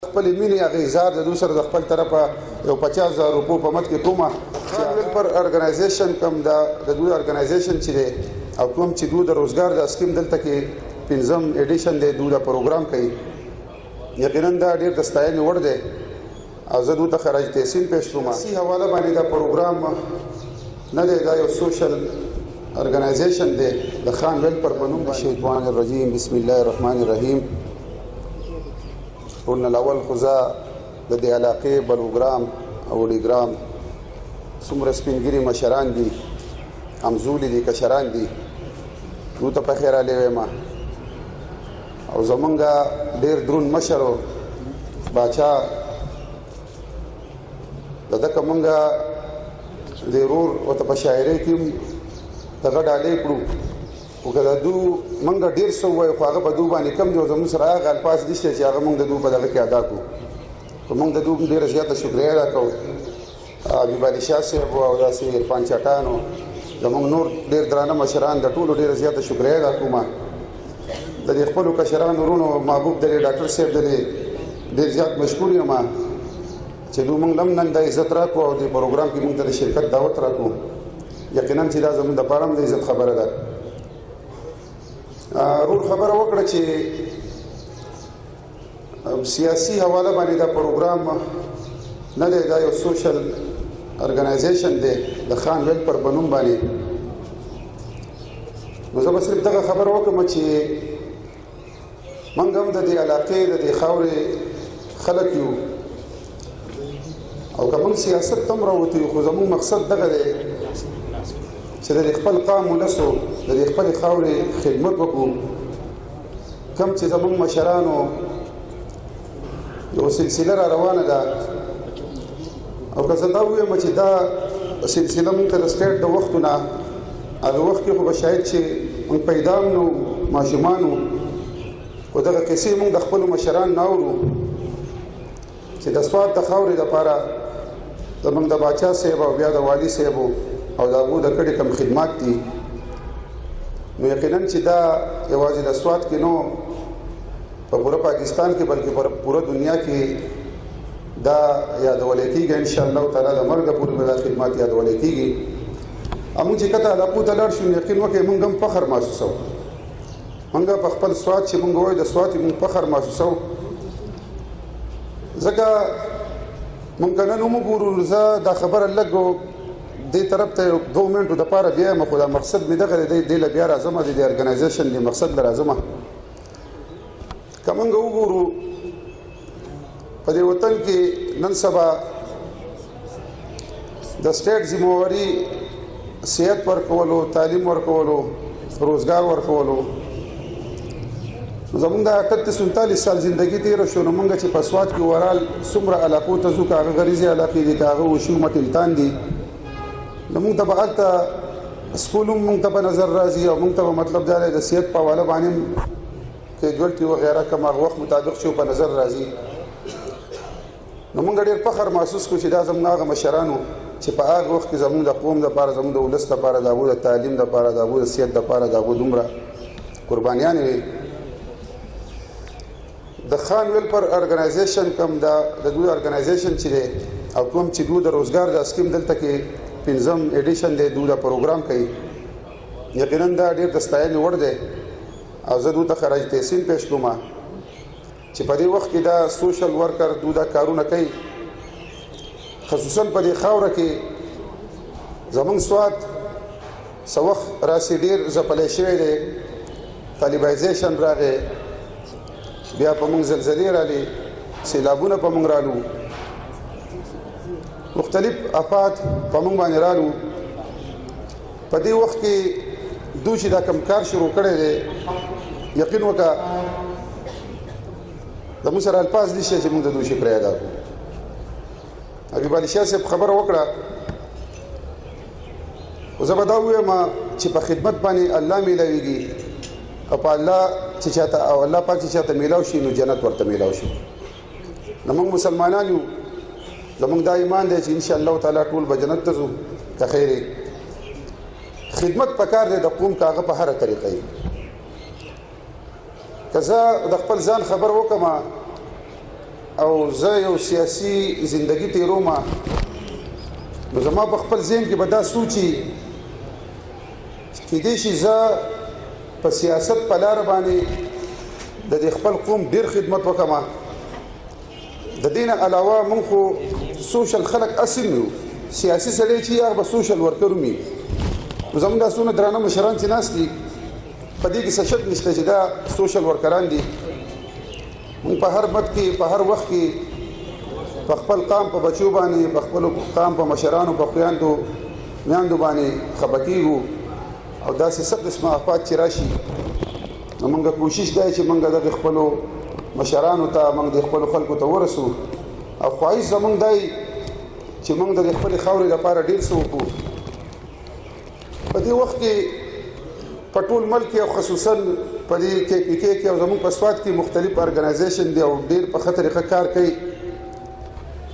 خپل مینې هغه اظهار د دوسر د خپل طرفه یو 50,000 روپو په مت کې کومه پر ارګنایزیشن کوم د دوی ارګنایزیشن چې دی او کوم چې دوی د روزګار د اسکیم دلته کې پنځم ایډیشن دی دوی د پروګرام کوي یقینا دا ډېر د ستاینې وړ دی او زه دوی ته خراج تحسین پیش کوم سی حواله باندې دا پروګرام نه دی دا یو سوشل ارګنایزیشن دی د خان ویل پر بنوم د شیطان الرجیم بسم الله الرحمن الرحیم قلنا الاول خزا د دې علاقې بلوګرام او ډیګرام څومره سپینګری مشران دي امزولي دي کشران دي نو ته په خیر علي ما او زمونږه ډیر درون مشرو باچا دغه مونږه ضرور او ته په شاعرۍ کې دغه ډالې کړو وکړه دو منګه ډیر سو وای خو هغه په دوه باندې کم جو زموږ سره هغه الفاظ دي چې هغه موږ د دوه په دغه کې ادا کوو موږ د دوه ډیر زیاته شکریا ادا کوو حبیب علي شاه صاحب او داسې عرفان چټانو زموږ نور ډیر درانه مشران د ټولو ډیر زیاته شکریا ادا کوم د خپل کشران ورونو محبوب د ډاکټر صاحب د ډیر زیات مشکور یم چې دوی موږ نن د عزت راکو او د پروګرام کې موږ د شرکت دعوت راکو یقینا چې دا زموږ د پاره د عزت خبره ده رول خبره وکړه چې سیاسي حواله باندې دا پروګرام نه دی دا یو سوشل ارګنایزیشن دی د خان ویل پر بنوم باندې نو زه به صرف دغه خبره وکړم چې موږ هم د دې علاقې د دې خاورې خلک یو او که موږ سیاست ته هم راوتو یو خو زموږ مقصد دغه دی چې د خپل قام ولسو د خپل خاورې خدمت وکړو کم چې زموږ مشرانو یو سلسله را روانه ده او که زه دا ووایم چې دا سلسله موږ ته د سټیټ د وختونه هغه وخت کې خو به شاید چې موږ پیدا هم نو ماشومان وو خو دغه کیسې موږ د خپلو مشران نه اورو چې د سوات د خاورې دپاره زموږ د باچا صاحب او بیا د والي صاحب او د هغو د کډې کم خدمات دي نو یقینا چې دا یوازې د سوات کې نو په پوره پاکستان کې بلکې په پوره دنیا کې دا یادولی کېږي انشاءالله تعالی د مرګه پورې به دا خدمات یادولی کېږي موږ چې کته علاقو ته لاړ شو یقین وکړئ موږ هم فخر محسوسو موږ په خپل سوات چې موږ وایو د سوات موږ فخر محسوسو ځکه موږ که نن وګورو زه دا خبره لږ دې طرف ته 2 منټو دپاره بیا یم خو دا مقصد مې دغه دی دې له بیا راځم د دې ارګنایزیشن دې مقصد له راځم که موږ وګورو په دې وطن کې نن سبا د سټیټ ذمہواري صحت ورکولو تعلیم ورکولو روزګار ورکولو زمونږ د 38-39 سال زندگی تېره شو نو موږ چې په سوات کې ورال څومره علاقو ته ځو که هغه غریزي علاقې دي که هغه وشو مټلتان دي نو موږ ته به هلته سکول هم موږ ته په نظر راځي او موږ ته به مطلب دا دی د صحت په حواله باندې هم کیجوالټي وغیره کوم هغه وخت مطابق چې په نظر راځي نو موږ ډېر فخر محسوس کړو چې دا زموږ هغه مشرانو چې په هغه وخت کې زموږ د قوم دپاره زموږ د ولس دپاره د هغو د تعلیم دپاره د هغو د صحت دپاره د هغو دومره قربانیانې وي د خان ویل پر ارګنایزیشن کوم د دوی ارګنایزیشن چې دی او کوم چې دوی د روزګار د اسکیم دلته کې پنځم ایډیشن دی دوی د پروګرام کوي یقینا دا ډېر د ستاینې وړ دی او زه دوی ته خراج تحسین پیش کوم چې په دې وخت کې دا سوشل ورکر دوی دا کارونه کوي خصوصا په دې خاوره کې زموږ سوات څه وخت راسې ډېر ځپلی شوی دی طالبایزیشن راغی بیا په موږ زلزلې رالي سیلابونه په موږ رالو مختلف افات په موږ باندې رالو په دې وخت کې دوی چې دا کم کار شروع کړی دی یقین وکړه د موږ سره الفاظ نشته چې موږ د دوی شکر ادا کړو حبیب علي شاه صاحب خبره وکړه خو زه به دا ووایم چې په خدمت باندې الله میلاویږي او په الله چې چاته او الله پاک چې چاته میلاو شي نو جنت ورته میلاو شي نو موږ مسلمانان یو زموږ دا ایمان دی چې انشاءالله تعالی ټول به جنت ته ځو که خیر خدمت پکار دی د قوم که هغه په هره طریقه وي که زه د خپل ځان خبر وکړم او زه یو سیاسي زندگی تیروم نو زما په خپل ذهن کې به دا سوچي کېدای شي زه په سیاست په لاره باندې د دې خپل قوم ډېر خدمت وکړم. د دې نه علاوه موږ خو سوشل خلک اصل نه یو، سیاسي سړی چې هغه به سوشل ورکر وي. نو زموږ دا څونه درانه مشران چې ناست دي په دې کې څه شک نشته چې دا سوشل ورکران دي. موږ په هر مد کې په هر وخت کې په خپل قام په بچو باندې په خپل قام په مشرانو په خویندو میاندو باندې خفه کېږو او داسې څه قسمه افات چې راشي نو موږ کوشش دی چې موږ د خپلو مشرانو ته موږ د خپلو خلکو ته ورسو او خواهش زموږ دی چې موږ د خپلې خاورې لپاره ډېر څه وکړو. په دې وخت کې په ټول ملک او خصوصا په دې کې او زموږ په سوات کې مختلف ارګنایزیشن دي او ډېر په ښه طریقه کار کوي.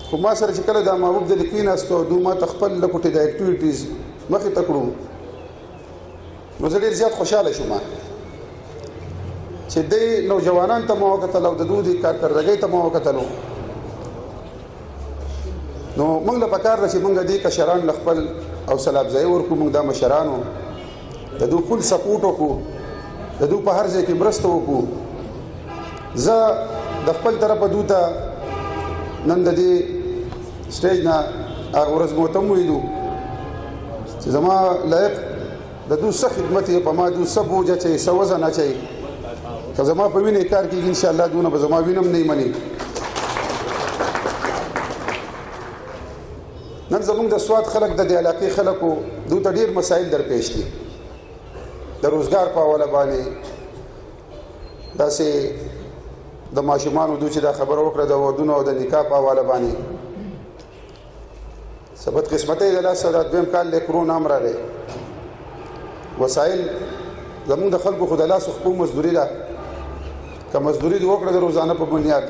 خو ما سره چې کله دا محبوب دلې کېناستو او دوی ما ته خپل لکوټې د اکټیویټیز مخې ته کړو نو زه ډېر زیات خوشحاله شوم چې دې نوجوانان ته ما وکتل او د دوی د کارکردګۍ ته ما وکتلو. نو موږ له پکار ده چې موږ دې کشران له خپل حوصله افزایي ورکړو. موږ دا مشرانو د دوی فل سپورټ وکړو، د دوی په هر ځای کې مرسته وکړو. زه د خپل طرفه دوی ته نن د دې سټیج نه هغه ورځ مو ته وویلو چې زما لایق د دوی څه خدمت یې په ما دوی څه بوج اچوي څه وزن اچوي که زما په وینې کار کېږي انشاءالله دونه به زما وینم نه مني. نن زموږ د سوات خلک د دې علاقې خلکو دوی ته ډېر مسایل درپېښ دي د روزګار په حواله باندې. داسې د ماشومانو دوی چې دا خبره وکړه د ودونو او د نکاح په حواله باندې څه بدقسمتۍ د لاسه دا دویم کال دی کرونا هم راغی. وسایل زموږ د خلکو خو د لاسو خپل مزدوري ده که مزدوري دې وکړه د روزانه په بنیاد.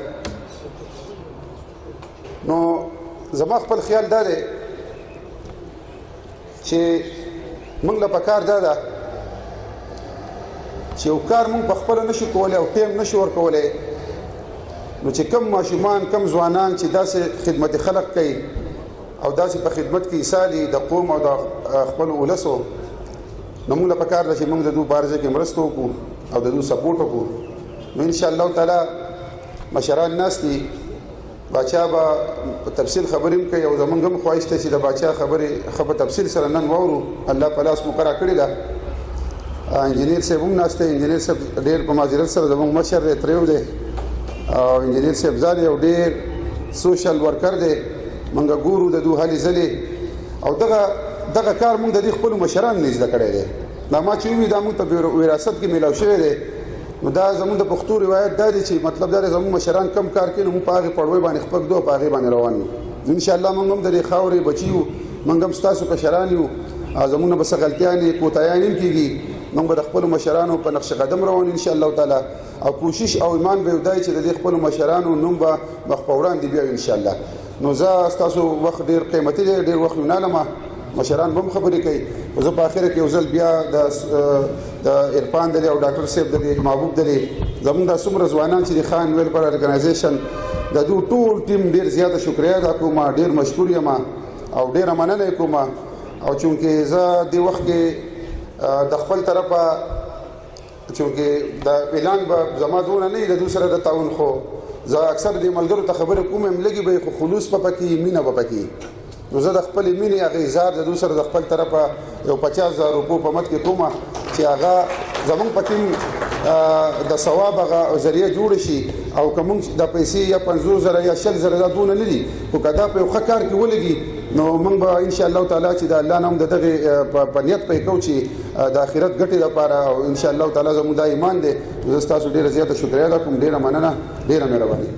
نو زما خپل خیال دا دی چې موږ له پکار دا ده چې یو کار موږ په خپله نشو کولی او ټیم نشو ورکولی نو چې کم ماشومان کم ځوانان چې داسې خدمت خلق کوي او داسې په خدمت کې ایسا دي د قوم او د خپلو ولسو نو موږ له پکار ده چې موږ د دوی په هر ځای کې مرسته وکړو او د دوی سپورټ وکړو. نو انشاءالله تعالی مشران ناست دي، باچا به په تفصیل خبرې هم کوي او زموږ هم خواهش دی چې د باچا خبرې ښه په تفصیل سره نن واورو. الله په لاس مقرره کړې ده. انجینیر صاحب هم ناست دی. انجینیر صاحب ډېر په معذرت سره زموږ مشر دی تریو دی او انجینیر صاحب ځان یو ډېر سوشل ورکر دی. موږ ګورو د دوی هلې ځلې او دغه کار موږ د دې خپلو مشرانو نه زده کړی دی. دا ما چې ووي دا موږ ته وراثت کې میلاو شوی دی. نو دا زموږ د پښتو روایت دا دی چې مطلب دا دی زموږ مشران کم کار کوي نو موږ په هغې پړوی باندې خپل دو په هغې باندې روان یو. انشاءالله موږ هم د دې خاورې بچي یو، موږ هم ستاسو کشران یو او زموږ نه به څه غلطیانې کوتاهیانې هم کېږي. موږ به د خپلو مشرانو په نقش قدم روان انشاءالله تعالی او کوشش او ایمان به یو دی چې د دې خپلو مشرانو نوم به مخ په وړاندې بیا انشاءالله. نو زه ستاسو وخت ډېر قیمتي دی، ډېر وخت نه لمه مشران به هم خبرې کوي. خو زه په اخره کې یو ځل بیا د عرفان دلې او ډاکټر صاحب دلې محبوب دلې زموږ دا څومره ځوانان چې د خان ویلفیر ارګنایزیشن د دوی ټول ټیم ډېر زیاته شکریه ادا کوم، ډېر مشکور یم او ډېره مننه کوم. او چونکې زه دې وخت کې د خپل طرفه چونکې دا اعلان به زما دونه نه وي د دوی سره د تعاون، خو زه اکثر دې ملګرو ته خبرې کوم یم لږې به خو خلوص به پکې مینه به پکې. نو زه د خپلې مینې هغه اظهار د دوی سره د خپل طرفه یو 50,000 روپو په مد کې کومه چې هغه زموږ په ټیم د ثواب هغه ذریعه جوړ شي او که موږ د پیسې یا 50,000 یا 100,000 دا دونه نه دي خو که دا په یو ښه کار کې ولګي نو موږ به انشاءالله تعالی چې د الله نه هم د دغې په نیت پې کوو چې د آخرت ګټې لپاره او انشاءالله تعالی زموږ دا ایمان دی. زه ستاسو ډېره زیاته شکریه ادا کوم، ډېره مننه، ډېره مهرباني.